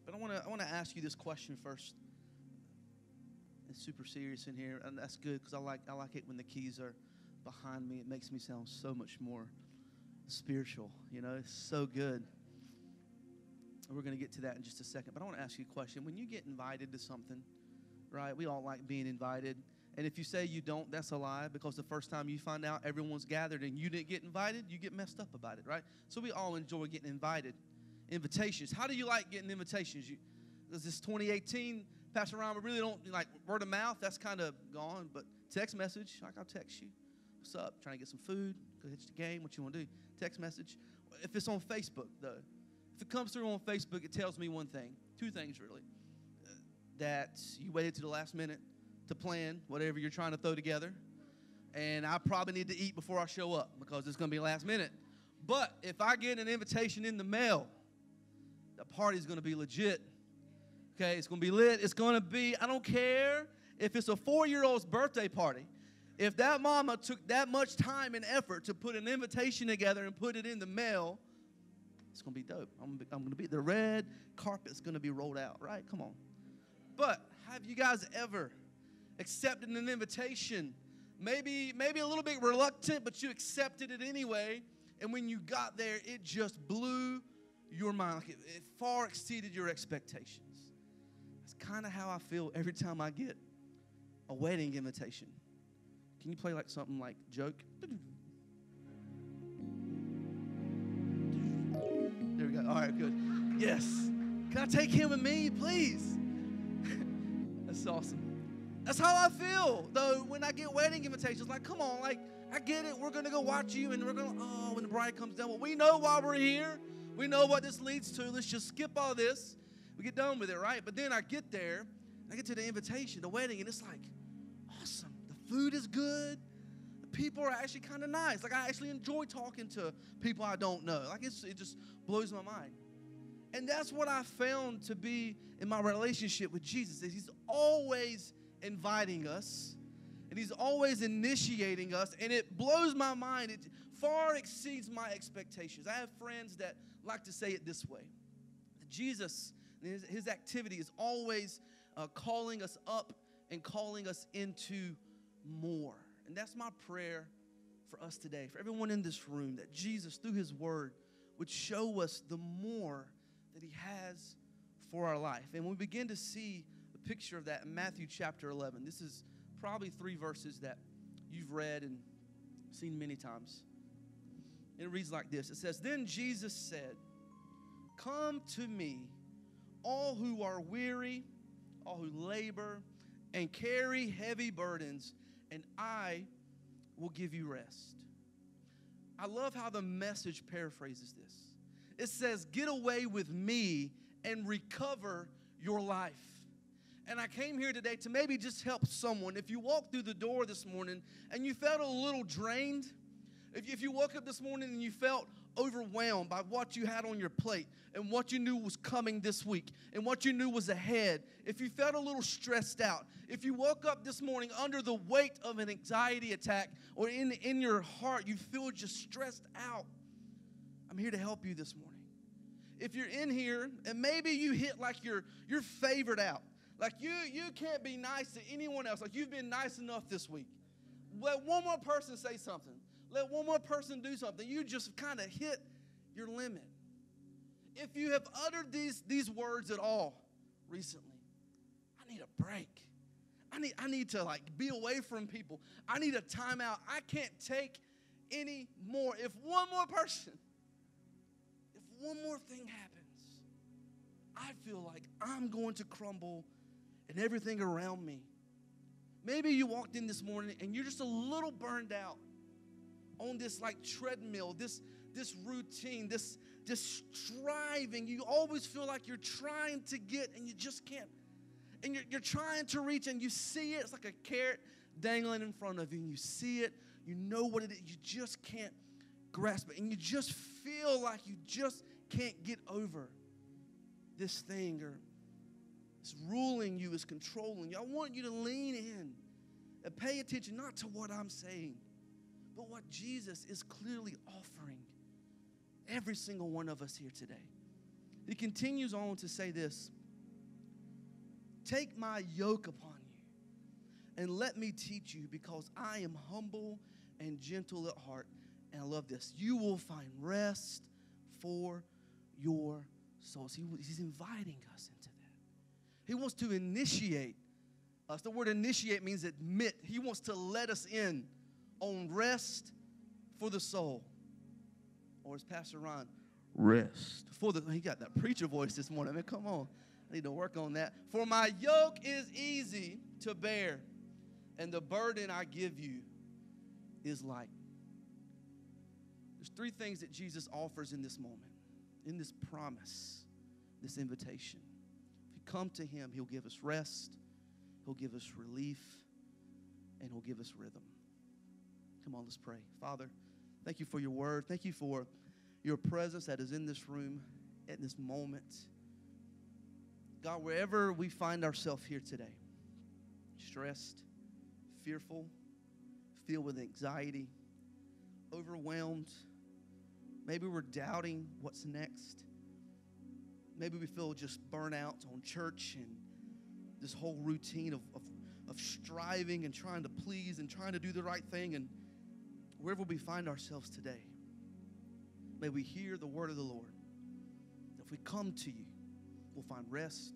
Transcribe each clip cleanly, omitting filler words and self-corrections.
But I want to ask you this question first. It's super serious in here, and that's good because I like it when the keys are behind me. It makes me sound so much more spiritual. You know, it's so good. We're going to get to that in just a second. But I want to ask you a question. When you get invited to something, right? We all like being invited. And if you say you don't, that's a lie, because the first time you find out everyone's gathered and you didn't get invited, you get messed up about it, right? So we all enjoy getting invited. Invitations. How do you like getting invitations? Because this 2018, Pastor Ryan, we really don't like word of mouth. That's kind of gone. But text message, like I'll text you. What's up? Trying to get some food. Go hit the game. What you want to do? Text message. If it's on Facebook, though, if it comes through on Facebook, it tells me one thing. Two things, really. That you waited to the last minute to plan whatever you're trying to throw together. And I probably need to eat before I show up because it's going to be last minute. But if I get an invitation in the mail, the party's going to be legit. Okay, it's going to be lit. It's going to be, I don't care if it's a 4-year-old's birthday party. If that mama took that much time and effort to put an invitation together and put it in the mail, it's going to be dope. I'm going to be, the red carpet's going to be rolled out, right? Come on. But have you guys ever accepted an invitation, maybe a little bit reluctant, but you accepted it anyway, and when you got there, it just blew your mind. Like it far exceeded your expectations. That's kind of how I feel every time I get a wedding invitation. Can you play like something like joke? There we go. All right, good. Yes. Can I take him and me, please? That's awesome. That's how I feel, though, when I get wedding invitations. Like, come on, like, I get it. We're going to go watch you, and we're going to, when the bride comes down. Well, we know why we're here. We know what this leads to. Let's just skip all this. We get done with it, right? But then I get there, I get to the invitation, the wedding, and it's like, awesome. The food is good. The people are actually kind of nice. Like, I actually enjoy talking to people I don't know. Like, it just blows my mind. And that's what I found to be in my relationship with Jesus, is he's always inviting us, and he's always initiating us, and it blows my mind. It far exceeds my expectations. I have friends that like to say it this way. Jesus, his activity is always calling us up and calling us into more. And that's my prayer for us today, for everyone in this room, that Jesus, through his word, would show us the more that he has for our life. And we begin to see a picture of that in Matthew chapter 11. This is probably 3 verses that you've read and seen many times. And it reads like this. It says, "Then Jesus said, 'Come to me, all who are weary, all who labor and carry heavy burdens, and I will give you rest.'" I love how the Message paraphrases this. It says, "Get away with me and recover your life." And I came here today to maybe just help someone. If you walked through the door this morning and you felt a little drained, if you woke up this morning and you felt overwhelmed by what you had on your plate and what you knew was coming this week and what you knew was ahead, if you felt a little stressed out, if you woke up this morning under the weight of an anxiety attack, or in your heart you feel just stressed out, I'm here to help you this morning. If you're in here and maybe you hit like you're favored out, like you can't be nice to anyone else, like you've been nice enough this week. Let one more person say something. Let one more person do something. You just kind of hit your limit. If you have uttered these words at all recently, I need a break. I need to like be away from people. I need a timeout. I can't take any more. If one more thing happens, I feel like I'm going to crumble and everything around me. Maybe you walked in this morning and you're just a little burned out on this like treadmill, this routine, this striving. You always feel like you're trying to get and you just can't. And you're trying to reach and you see it. It's like a carrot dangling in front of you. And you see it. You know what it is. You just can't grasp it. And you just feel like you just can't get over this thing, or it's ruling you, it's controlling you. I want you to lean in and pay attention not to what I'm saying, but what Jesus is clearly offering every single one of us here today. He continues on to say this Take my yoke upon you and let me teach you, because I am humble and gentle at heart. And I love this. You will find rest for your souls. He's inviting us into that. He wants to initiate us. The word initiate means admit. He wants to let us in on rest for the soul. Or as Pastor Ron, rest for the, he got that preacher voice this morning. I mean, come on. I need to work on that. For my yoke is easy to bear, and the burden I give you is light. There's three things that Jesus offers in this moment, in this promise, this invitation. If you come to him, he'll give us rest, he'll give us relief, and he'll give us rhythm. Come on, let's pray. Father, thank you for your word. Thank you for your presence that is in this room at this moment. God, wherever we find ourselves here today, stressed, fearful, filled with anxiety, overwhelmed, maybe we're doubting what's next. Maybe we feel just burnout on church and this whole routine of striving and trying to please and trying to do the right thing. And wherever we find ourselves today, may we hear the word of the Lord. If we come to you, we'll find rest,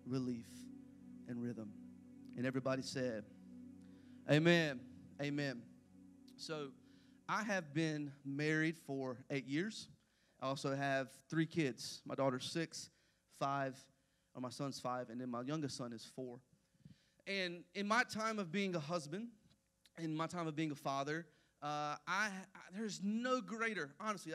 relief, and rhythm. And everybody said, amen, amen. So I have been married for 8 years. I also have 3 kids. My daughter's 6, 5, or my son's 5, and then my youngest son is 4. And in my time of being a husband, in my time of being a father, there's no greater, honestly,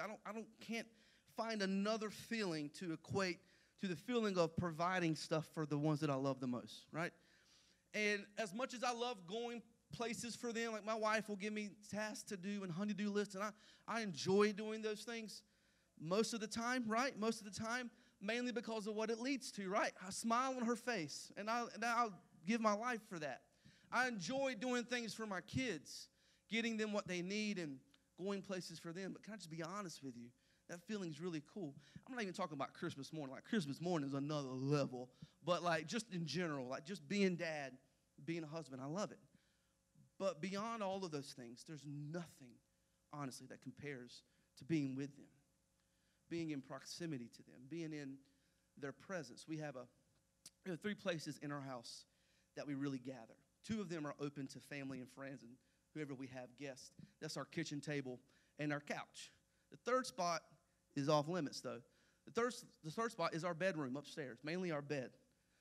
can't find another feeling to equate to the feeling of providing stuff for the ones that I love the most, right? And as much as I love going places for them, like my wife will give me tasks to do and honey-do lists, and I enjoy doing those things most of the time, right? Most of the time, mainly because of what it leads to, right? A smile on her face, and I'll give my life for that. I enjoy doing things for my kids, getting them what they need and going places for them. But can I just be honest with you? That feeling's really cool. I'm not even talking about Christmas morning. Like, Christmas morning is another level. But, like, just in general, like, just being dad, being a husband, I love it. But beyond all of those things, there's nothing, honestly, that compares to being with them, being in proximity to them, being in their presence. We have 3 places in our house that we really gather. 2 of them are open to family and friends and whoever we have guests. That's our kitchen table and our couch. The 3rd spot is off limits, though. The third spot is our bedroom upstairs, mainly our bed.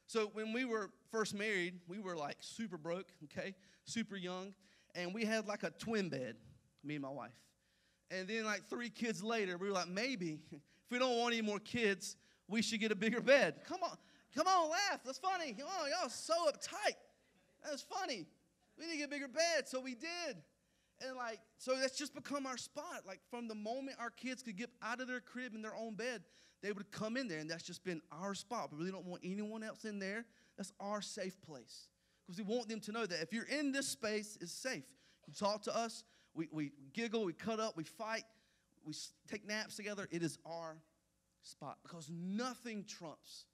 So when we were first married, we were like super broke, okay, super young, and we had like a twin bed, me and my wife. And then like 3 kids later, we were like, maybe if we don't want any more kids, we should get a bigger bed. Come on, laugh. That's funny. Come on, y'all so uptight. That's funny. We need to get a bigger bed, so we did. And like, so that's just become our spot. Like, from the moment our kids could get out of their crib in their own bed, they would come in there, and that's just been our spot. We really don't want anyone else in there. That's our safe place. Because we want them to know that if you're in this space, it's safe. You talk to us, we giggle, we cut up, we fight, we take naps together. It is our spot. Because nothing trumps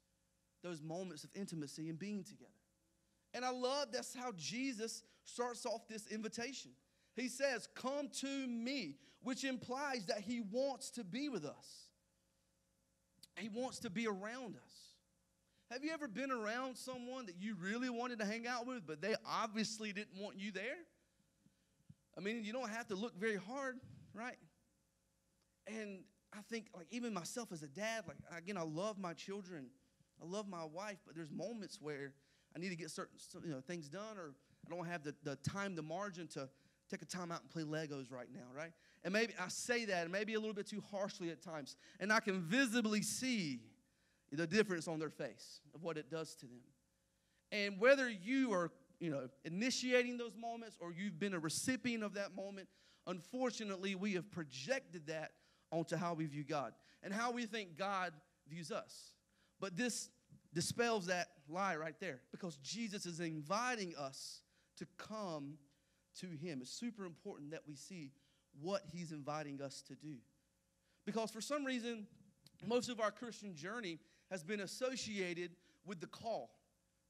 those moments of intimacy and being together. And I love that's how Jesus starts off this invitation. He says, come to me, which implies that he wants to be with us. He wants to be around us. Have you ever been around someone that you really wanted to hang out with, but they obviously didn't want you there? I mean, you don't have to look very hard, right? And I think, like, even myself as a dad, like, again, I love my children. I love my wife, but there's moments where I need to get certain things done, or I don't have the time, the margin to take a time out and play Legos right now, right? And maybe I say that, and maybe a little bit too harshly at times, and I can visibly see the difference on their face of what it does to them. And whether you are, initiating those moments or you've been a recipient of that moment, unfortunately, we have projected that onto how we view God and how we think God views us. But this dispels that lie right there, because Jesus is inviting us to come to him. It's super important that we see what he's inviting us to do. Because for some reason, most of our Christian journey has been associated with the call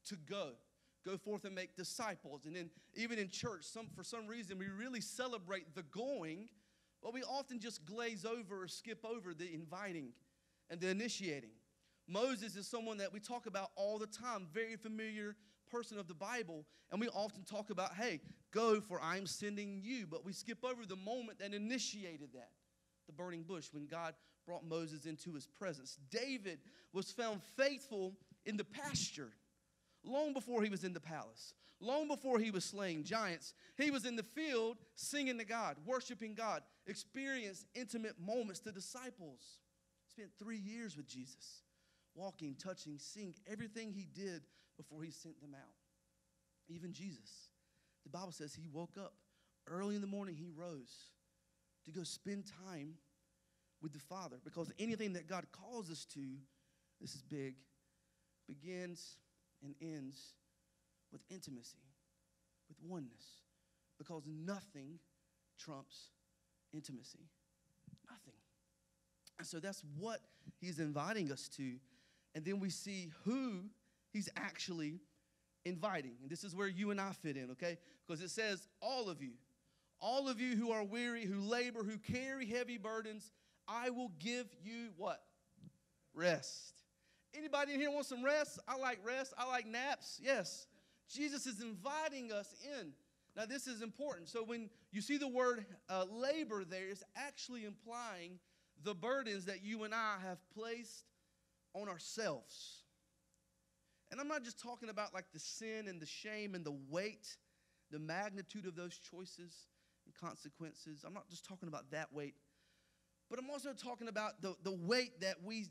to go. Go forth and make disciples. And then even in church, for some reason, we really celebrate the going, but we often just glaze over or skip over the inviting and the initiating. Moses is someone that we talk about all the time, very familiar person of the Bible, and we often talk about, hey, go for I'm sending you, but we skip over the moment that initiated that, the burning bush, when God brought Moses into his presence. David was found faithful in the pasture long before he was in the palace, long before he was slaying giants. He was in the field singing to God, worshiping God, experienced intimate moments. The disciples spent 3 years with Jesus, walking, touching, seeing everything he did before he sent them out. Even Jesus, the Bible says he woke up early in the morning, he rose to go spend time with the Father, because anything that God calls us to, this is big, begins and ends with intimacy, with oneness, because nothing trumps intimacy. Nothing. And so that's what he's inviting us to. And then we see who he's actually inviting. And this is where you and I fit in, okay? Because it says, all of you who are weary, who labor, who carry heavy burdens, I will give you what? Rest. Anybody in here want some rest? I like rest. I like naps. Yes. Jesus is inviting us in. Now, this is important. So when you see the word labor there, it's actually implying the burdens that you and I have placed on ourselves. And I'm not just talking about like the sin and the shame and the weight, the magnitude of those choices and consequences. I'm not just talking about that weight. But I'm also talking about the weight that we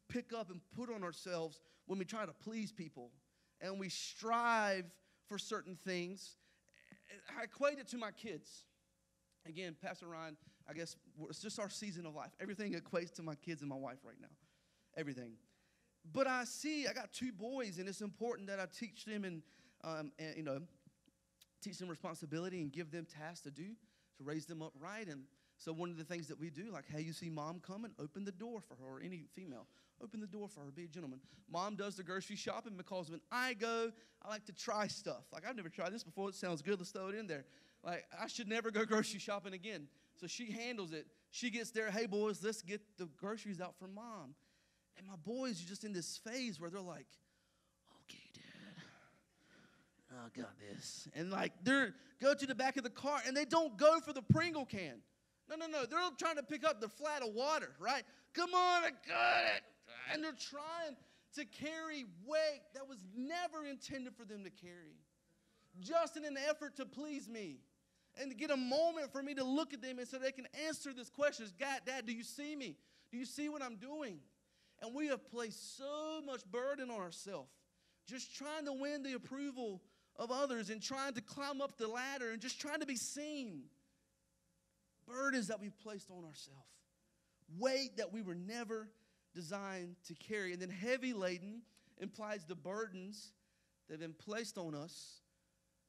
pick up and put on ourselves when we try to please people and we strive for certain things. I equate it to my kids. Again, Pastor Ryan, I guess it's just our season of life. Everything equates to my kids and my wife right now. Everything. But I got 2 boys, and it's important that I teach them and teach them responsibility and give them tasks to do to raise them up right. And so one of the things that we do, like, hey, you see mom coming, open the door for her, or any female. Open the door for her, be a gentleman. Mom does the grocery shopping, because when I go, I like to try stuff. Like, I've never tried this before. It sounds good. Let's throw it in there. Like, I should never go grocery shopping again. So she handles it. She gets there, hey, boys, let's get the groceries out for mom. And my boys are just in this phase where they're like, okay, Dad, I got this. And like, go to the back of the car, and they don't go for the Pringle can. No. They're trying to pick up the flat of water, right? Come on, I got it. And they're trying to carry weight that was never intended for them to carry, just in an effort to please me and to get a moment for me to look at them and so they can answer this question. Dad, do you see me? Do you see what I'm doing? And we have placed so much burden on ourselves, just trying to win the approval of others and trying to climb up the ladder and just trying to be seen. Burdens that we've placed on ourselves. Weight that we were never designed to carry. And then heavy laden implies the burdens that have been placed on us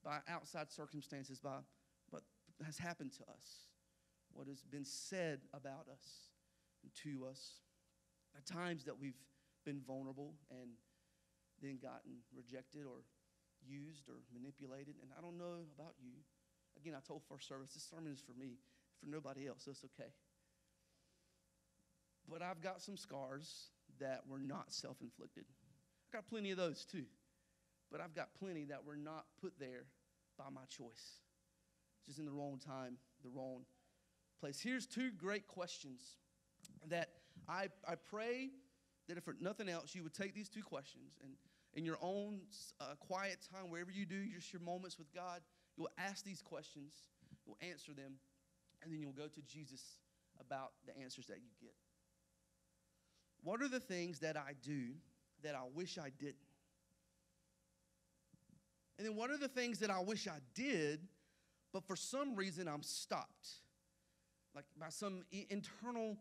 by outside circumstances, by what has happened to us, what has been said about us and to us. At times that we've been vulnerable and then gotten rejected or used or manipulated. And I don't know about you. Again, I told first service, this sermon is for me, for nobody else, so it's okay. But I've got some scars that were not self-inflicted. I've got plenty of those too. But I've got plenty that were not put there by my choice. Just in the wrong time, the wrong place. Here's 2 great questions that I pray that if for nothing else, you would take these 2 questions and in your own quiet time, wherever you do, just your moments with God, you'll ask these questions, you'll answer them, and then you'll go to Jesus about the answers that you get. What are the things that I do that I wish I didn't? And then what are the things that I wish I did, but for some reason I'm stopped? Like by some internal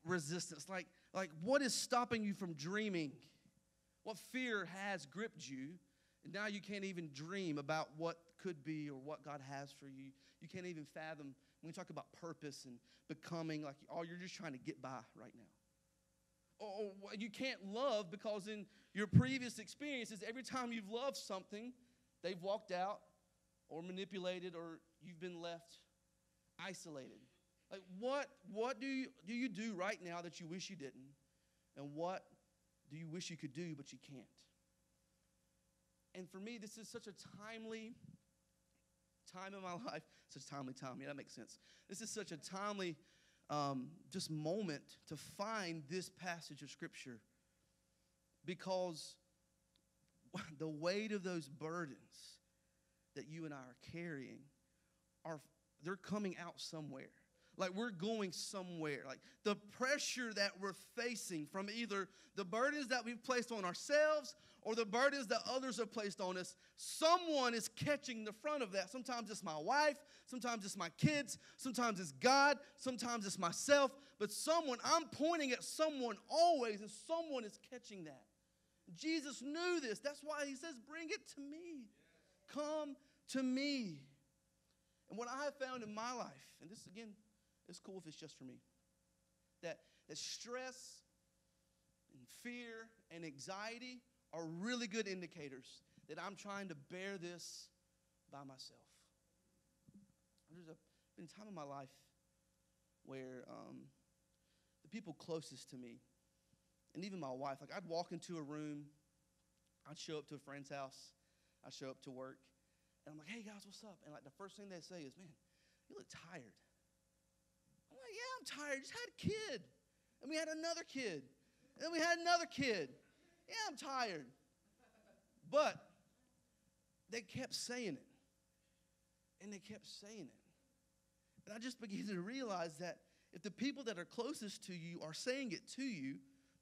resistance. Like what is stopping you from dreaming? What fear has gripped you, and now you can't even dream about what could be or what God has for you. You can't even fathom. When we talk about purpose and becoming, like, oh, you're just trying to get by right now. or you can't love because in your previous experiences, every time you've loved something, they've walked out or manipulated or you've been left isolated. Like what do you do right now that you wish you didn't? And what do you wish you could do but you can't? And for me, this is such a timely time in my life. Such a timely time. Yeah, that makes sense. This is such a timely just moment to find this passage of Scripture, because the weight of those burdens that you and I are carrying, they're coming out somewhere. Like we're going somewhere. Like the pressure that we're facing from either the burdens that we've placed on ourselves or the burdens that others have placed on us, someone is catching the front of that. Sometimes it's my wife, sometimes it's my kids, sometimes it's God, sometimes it's myself. But I'm pointing at someone always, and someone is catching that. Jesus knew this. That's why he says, bring it to me. Come to me. And what I have found in my life, and this again, it's cool if it's just for me, that stress and fear and anxiety are really good indicators that I'm trying to bear this by myself. There's been a time in my life where the people closest to me, and even my wife, like I'd walk into a room, I'd show up to a friend's house, I'd show up to work, and I'm like, hey guys, what's up? And like the first thing they say is, man, you look tired. I'm like, yeah, I'm tired. Just had a kid. And we had another kid. And then we had another kid. Yeah, I'm tired. But they kept saying it. And they kept saying it. And I just began to realize that if the people that are closest to you are saying it to you,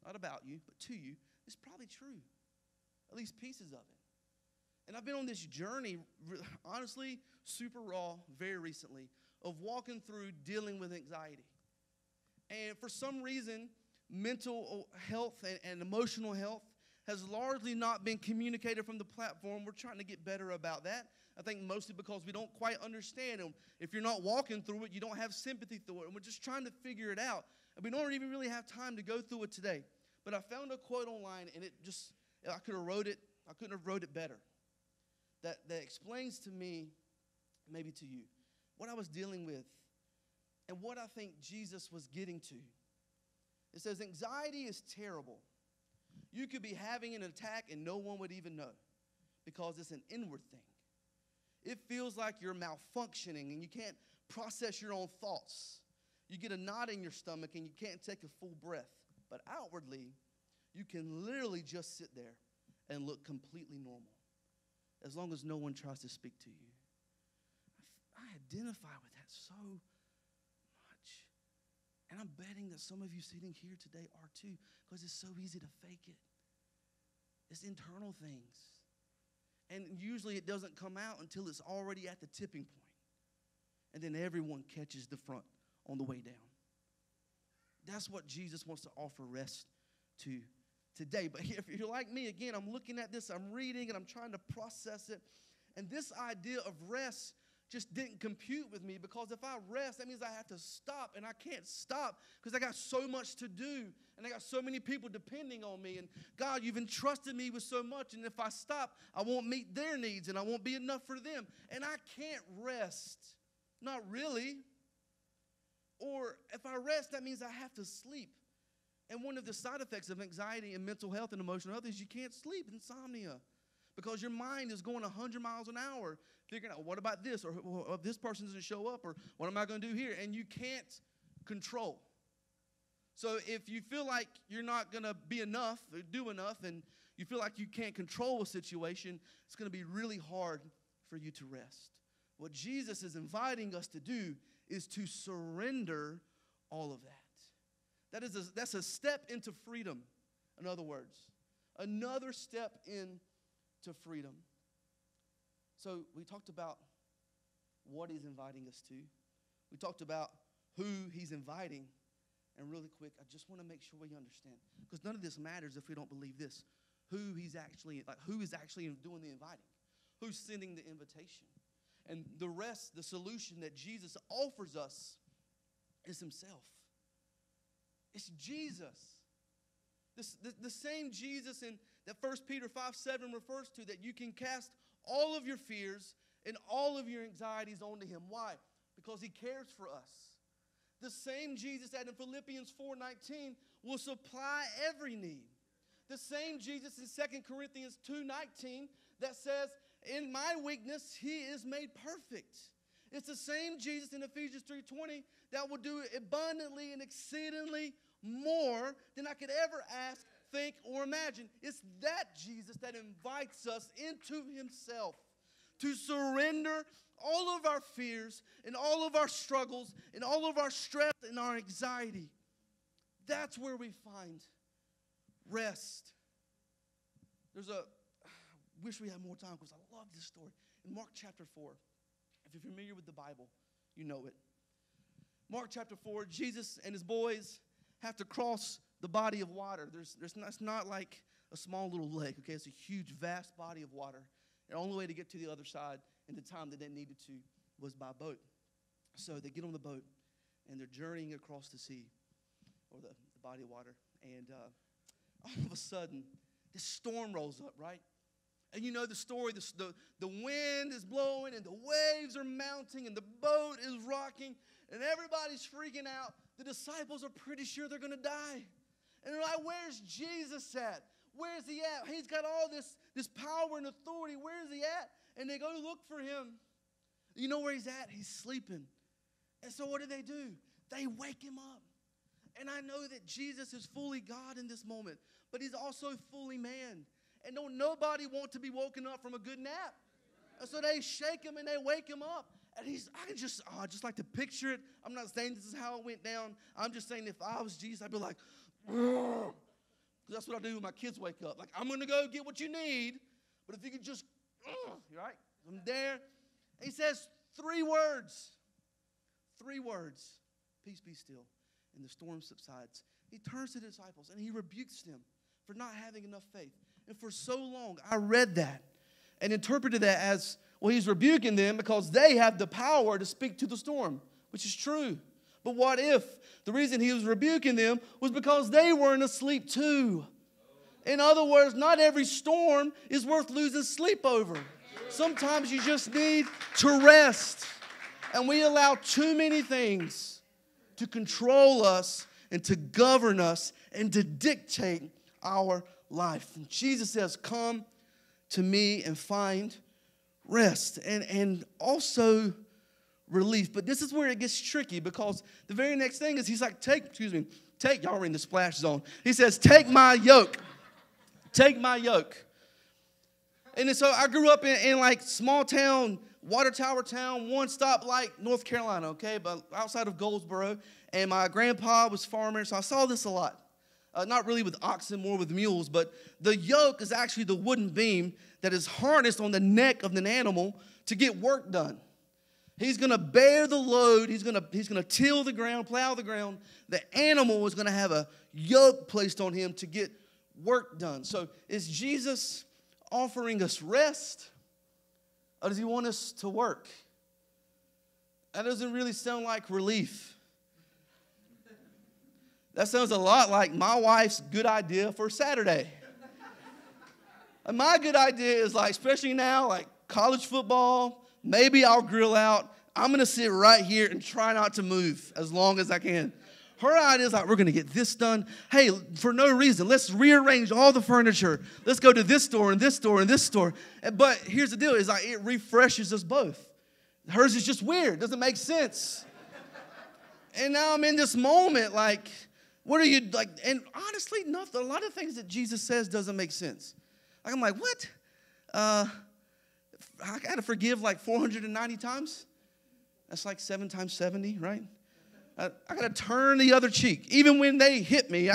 not about you, but to you, it's probably true. At least pieces of it. And I've been on this journey, honestly, super raw, very recently, of walking through dealing with anxiety. And for some reason, mental health and emotional health has largely not been communicated from the platform. We're trying to get better about that. I think mostly because we don't quite understand it. If you're not walking through it, you don't have sympathy through it. And we're just trying to figure it out. And we don't even really have time to go through it today. But I found a quote online, and I couldn't have wrote it better. That explains to me, maybe to you, what I was dealing with and what I think Jesus was getting to. It says, anxiety is terrible. You could be having an attack and no one would even know because it's an inward thing. It feels like you're malfunctioning and you can't process your own thoughts. You get a knot in your stomach and you can't take a full breath. But outwardly, you can literally just sit there and look completely normal as long as no one tries to speak to you. I identify with that so much. And I'm betting that some of you sitting here today are too, because it's so easy to fake it. It's internal things. And usually it doesn't come out until it's already at the tipping point. And then everyone catches the front on the way down. That's what Jesus wants to offer rest to today. But if you're like me, again, I'm looking at this, I'm reading, and I'm trying to process it. And this idea of rest just didn't compute with me, because if I rest, that means I have to stop, and I can't stop because I got so much to do, and I got so many people depending on me. And God, you've entrusted me with so much, and if I stop, I won't meet their needs, and I won't be enough for them. And I can't rest. Not really. Or if I rest, that means I have to sleep. And one of the side effects of anxiety and mental health and emotional health is you can't sleep, insomnia. Because your mind is going 100 miles an hour, figuring out, what about this? Or this person doesn't show up, or what am I going to do here? And you can't control. So if you feel like you're not going to be enough, or do enough, and you feel like you can't control a situation, it's going to be really hard for you to rest. What Jesus is inviting us to do is to surrender all of that. That's a step into freedom, in other words. Another step into freedom. So we talked about what he's inviting us to. We talked about who he's inviting. And really quick, I just want to make sure we understand, because none of this matters if we don't believe this. Who is actually doing the inviting? Who's sending the invitation? And the rest, the solution that Jesus offers us is himself. It's Jesus. The same Jesus that 1 Peter 5:7 refers to, that you can cast all of your fears and all of your anxieties onto him. Why? Because he cares for us. The same Jesus that in Philippians 4:19 will supply every need. The same Jesus in 2 Corinthians 2:19 that says, in my weakness, he is made perfect. It's the same Jesus in Ephesians 3:20 that will do abundantly and exceedingly more than I could ever ask, think, or imagine. It's that Jesus that invites us into himself to surrender all of our fears and all of our struggles and all of our stress and our anxiety. That's where we find rest. I wish we had more time because I love this story. In Mark chapter 4, if you're familiar with the Bible, you know it. Mark chapter 4, Jesus and his boys have to cross the body of water. It's not like a small little lake, okay? It's a huge, vast body of water. The only way to get to the other side in the time that they needed to was by boat. So they get on the boat, and they're journeying across the sea, or the body of water. And all of a sudden, this storm rolls up, right? And you know the story. The wind is blowing, and the waves are mounting, and the boat is rocking, and everybody's freaking out. The disciples are pretty sure they're going to die. And they're like, where's Jesus at? Where's he at? He's got all this power and authority. Where is he at? And they go to look for him. You know where he's at? He's sleeping. And so what do? They wake him up. And I know that Jesus is fully God in this moment, but he's also fully man. And don't nobody want to be woken up from a good nap. And so they shake him and they wake him up. And I just like to picture it. I'm not saying this is how it went down. I'm just saying if I was Jesus, I'd be like, because that's what I do when my kids wake up. Like, I'm going to go get what you need, but if you could just, right? I'm there. And he says 3 words. 3 words. Peace be still. And the storm subsides. He turns to the disciples and he rebukes them for not having enough faith. And for so long, I read that and interpreted that as, well, he's rebuking them because they have the power to speak to the storm, which is true. But what if the reason he was rebuking them was because they weren't asleep too? In other words, not every storm is worth losing sleep over. Sometimes you just need to rest. And we allow too many things to control us and to govern us and to dictate our life. And Jesus says, come to me and find rest and also relief. But this is where it gets tricky, because the very next thing is he's like, y'all are in the splash zone. He says, take my yoke. Take my yoke. And so I grew up in like small town, water tower town, one stop like North Carolina, okay, but outside of Goldsboro. And my grandpa was farmer, so I saw this a lot. Not really with oxen, more with mules, but the yoke is actually the wooden beam that is harnessed on the neck of an animal to get work done. He's going to bear the load. He's going to till the ground, plow the ground. The animal is going to have a yoke placed on him to get work done. So is Jesus offering us rest, or does he want us to work? That doesn't really sound like relief. That sounds a lot like my wife's good idea for Saturday. And my good idea is like, especially now, like college football, maybe I'll grill out. I'm going to sit right here and try not to move as long as I can. Her idea is like, we're going to get this done. Hey, for no reason, let's rearrange all the furniture. Let's go to this store and this store and this store. But here's the deal, is like it refreshes us both. Hers is just weird, doesn't make sense. And now I'm in this moment like, what are you like? And honestly, a lot of things that Jesus says doesn't make sense. Like, I'm like, what? I got to forgive like 490 times? That's like 7 times 70, right? I got to turn the other cheek. Even when they hit me,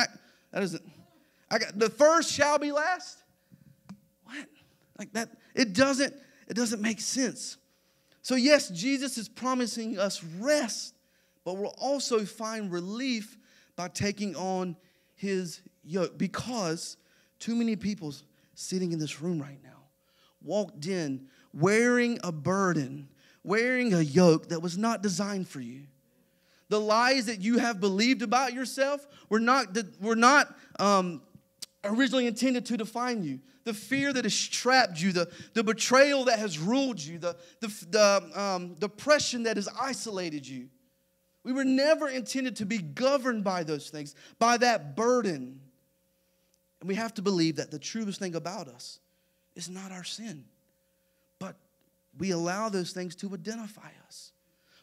the first shall be last. What? Like that, it doesn't make sense. So yes, Jesus is promising us rest, but we'll also find relief by taking on his yoke, because too many people sitting in this room right now walked in wearing a burden, wearing a yoke that was not designed for you. The lies that you have believed about yourself were not originally intended to define you, the fear that has trapped you, the betrayal that has ruled you, the depression that has isolated you. We were never intended to be governed by those things, by that burden. And we have to believe that the truest thing about us is not our sin, but we allow those things to identify us.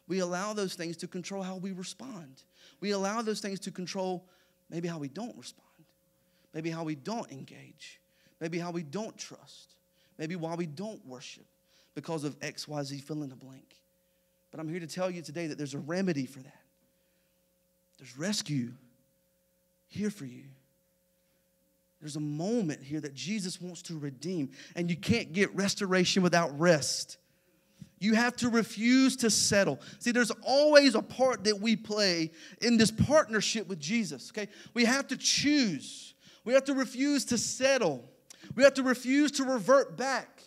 We allow those things to control how we respond. We allow those things to control maybe how we don't respond, maybe how we don't engage, maybe how we don't trust, maybe why we don't worship because of X, Y, Z, fill in the blank. But I'm here to tell you today that there's a remedy for that. There's rescue here for you. There's a moment here that Jesus wants to redeem, and you can't get restoration without rest. You have to refuse to settle. See, there's always a part that we play in this partnership with Jesus, okay? We have to choose. We have to refuse to settle. We have to refuse to revert back.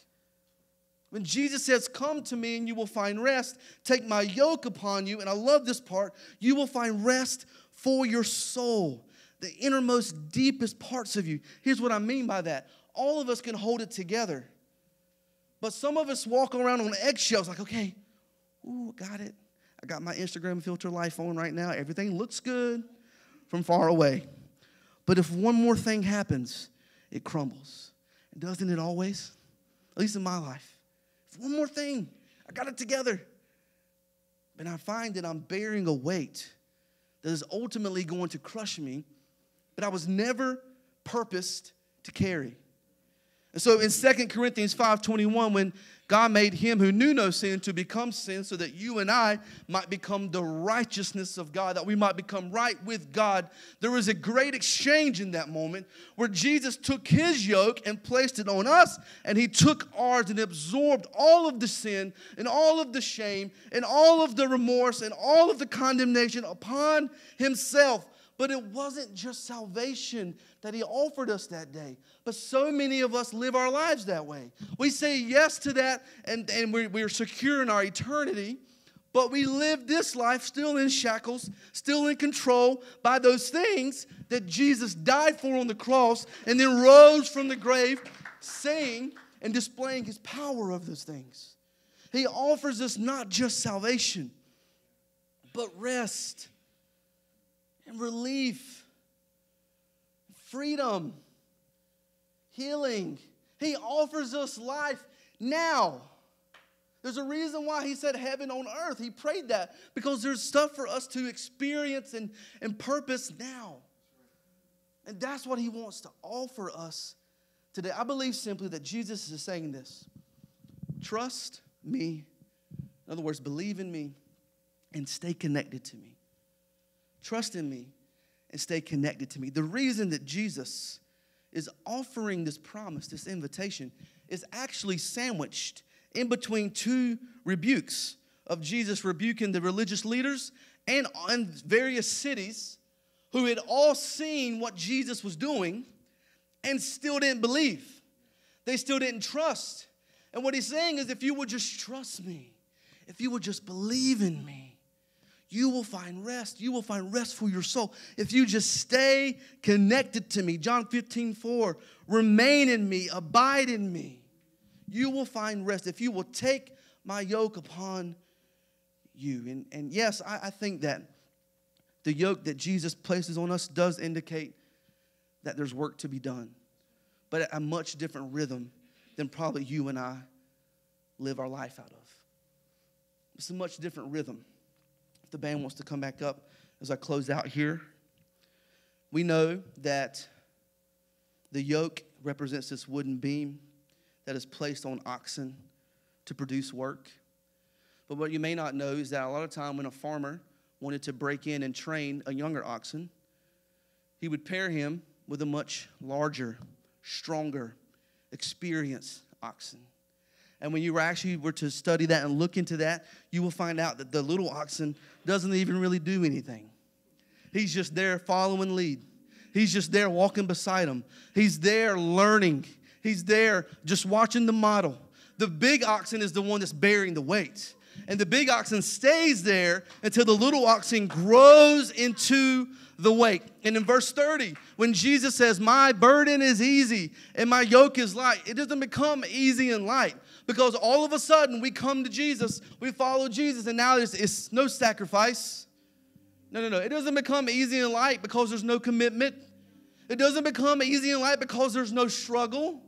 When Jesus says, come to me and you will find rest, take my yoke upon you, and I love this part, you will find rest for your soul, the innermost, deepest parts of you. Here's what I mean by that. All of us can hold it together, but some of us walk around on eggshells like, okay, ooh, got it. I got my Instagram filter life on right now. Everything looks good from far away. But if one more thing happens, it crumbles. And doesn't it always? At least in my life. One more thing, I got it together. And I find that I'm bearing a weight that is ultimately going to crush me, but I was never purposed to carry. And so in 2 Corinthians 5:21, when God made him who knew no sin to become sin so that you and I might become the righteousness of God, that we might become right with God, there was a great exchange in that moment where Jesus took his yoke and placed it on us, and he took ours and absorbed all of the sin and all of the shame and all of the remorse and all of the condemnation upon himself. But it wasn't just salvation that he offered us that day. But so many of us live our lives that way. We say yes to that, and we're secure in our eternity. But we live this life still in shackles, still in control by those things that Jesus died for on the cross and then rose from the grave, saying and displaying his power of those things. He offers us not just salvation, but rest and relief, freedom, healing. He offers us life now. There's a reason why he said heaven on earth. He prayed that because there's stuff for us to experience and purpose now. And that's what he wants to offer us today. I believe simply that Jesus is saying this. Trust me. In other words, believe in me and stay connected to me. Trust in me and stay connected to me. The reason that Jesus is offering this promise, this invitation, is actually sandwiched in between two rebukes of Jesus rebuking the religious leaders and various cities who had all seen what Jesus was doing and still didn't believe. They still didn't trust. And what he's saying is, if you would just trust me, if you would just believe in me, you will find rest. You will find rest for your soul if you just stay connected to me. John 15:4, remain in me, abide in me. You will find rest if you will take my yoke upon you. And yes, I think that the yoke that Jesus places on us does indicate that there's work to be done, but at a much different rhythm than probably you and I live our life out of. It's a much different rhythm. If the band wants to come back up as I close out here. We know that the yoke represents this wooden beam that is placed on oxen to produce work. But what you may not know is that a lot of time when a farmer wanted to break in and train a younger oxen, he would pair him with a much larger, stronger, experienced oxen. And when you were to study that and look into that, you will find out that the little oxen doesn't even really do anything. He's just there following lead. He's just there walking beside him. He's there learning. He's there just watching the model. The big oxen is the one that's bearing the weight. And the big oxen stays there until the little oxen grows into the weight. And in verse 30, when Jesus says, my burden is easy and my yoke is light, it doesn't become easy and light because all of a sudden we come to Jesus, we follow Jesus, and now it's no sacrifice. No. It doesn't become easy and light because there's no commitment. It doesn't become easy and light because there's no struggle.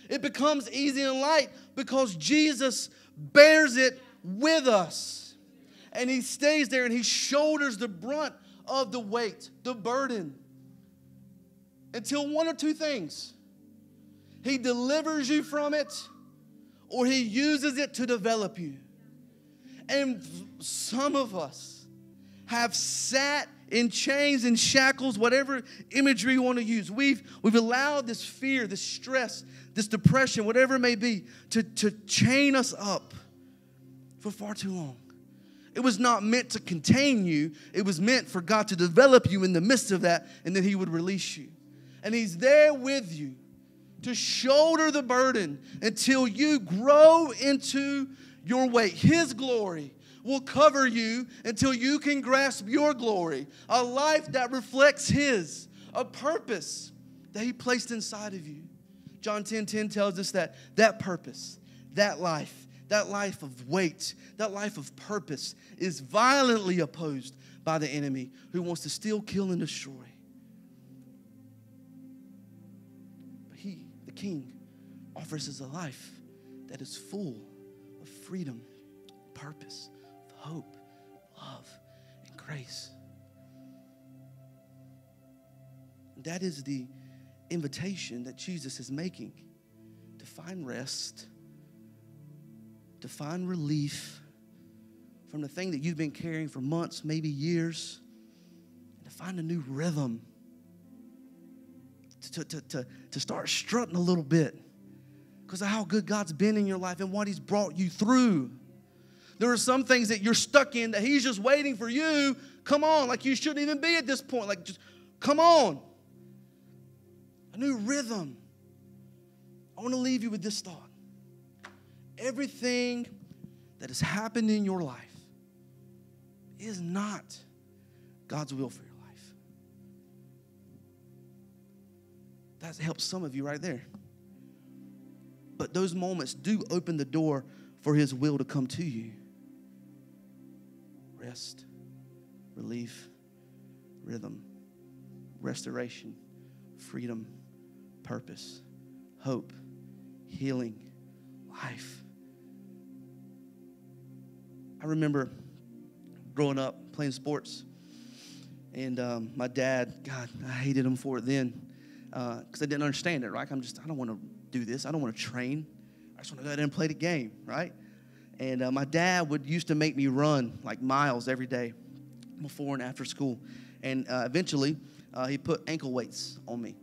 It becomes easy and light because Jesus bears it with us. And he stays there and he shoulders the brunt of the weight, the burden, until one or two things. He delivers you from it, or he uses it to develop you. And some of us have sat in chains and shackles, whatever imagery you want to use. We've allowed this fear, this stress, this depression, whatever it may be, to chain us up for far too long. It was not meant to contain you. It was meant for God to develop you in the midst of that, and then he would release you. And he's there with you to shoulder the burden until you grow into your weight. His glory will cover you until you can grasp your glory. A life that reflects his, a purpose that he placed inside of you. John 10:10 tells us that purpose, that life of weight, that life of purpose is violently opposed by the enemy who wants to steal, kill, and destroy. But he, the King, offers us a life that is full of freedom, purpose, hope, love, and grace. And that is the invitation that Jesus is making to find rest, to find relief from the thing that you've been carrying for months, maybe years, and to find a new rhythm, to start strutting a little bit because of how good God's been in your life and what he's brought you through. There are some things that you're stuck in that he's just waiting for you. Come on, like you shouldn't even be at this point. Like just come on. A new rhythm. I want to leave you with this thought. Everything that has happened in your life is not God's will for your life. That helps some of you right there. But those moments do open the door for his will to come to you. Rest, relief, rhythm, restoration, freedom, purpose, hope, healing, life. I remember growing up playing sports, and my dad, God, I hated him for it then because I didn't understand it, right? I don't want to do this. I don't want to train. I just want to go out there and play the game, right? And my dad used to make me run like miles every day before and after school. And eventually, he put ankle weights on me.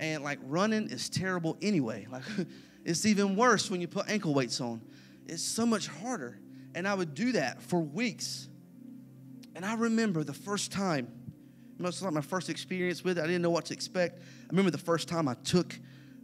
And like running is terrible anyway. Like it's even worse when you put ankle weights on. It's so much harder. And I would do that for weeks. And I remember the first time, it was like my first experience with it. I didn't know what to expect. I remember the first time I took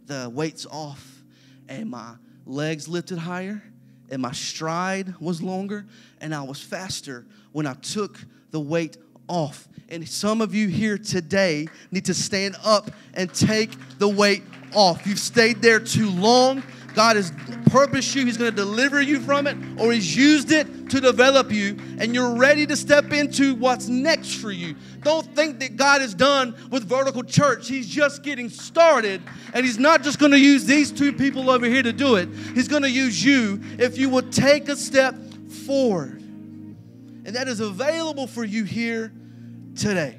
the weights off and my legs lifted higher and my stride was longer and I was faster when I took the weight off. And some of you here today need to stand up and take the weight off. You've stayed there too long. God has purposed you. He's going to deliver you from it, or he's used it to develop you, and you're ready to step into what's next for you. Don't think that God is done with Vertical Church. He's just getting started, and he's not just going to use these two people over here to do it. He's going to use you if you will take a step forward. And that is available for you here today.